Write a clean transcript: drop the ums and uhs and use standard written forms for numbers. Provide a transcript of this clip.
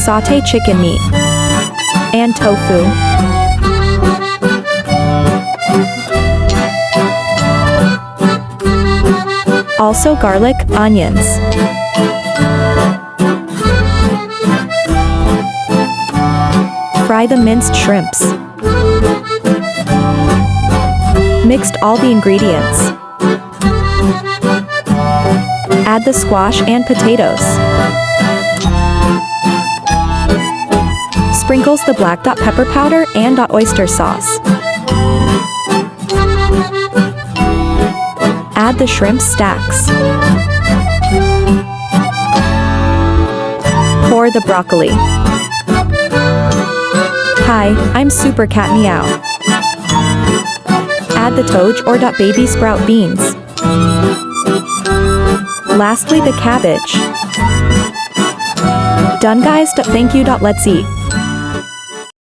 Saute chicken meat. And tofu. Also garlic, onions. Fry the minced shrimps. Mixed all the ingredients. Add the squash and potatoes. Sprinkles the black pepper powder and oyster sauce. Add the shrimp stacks. Pour the broccoli. Hi, I'm Super Cat Meow. Add the toge or baby sprout beans. Lastly, the cabbage. Done guys, thank you. Let's eat.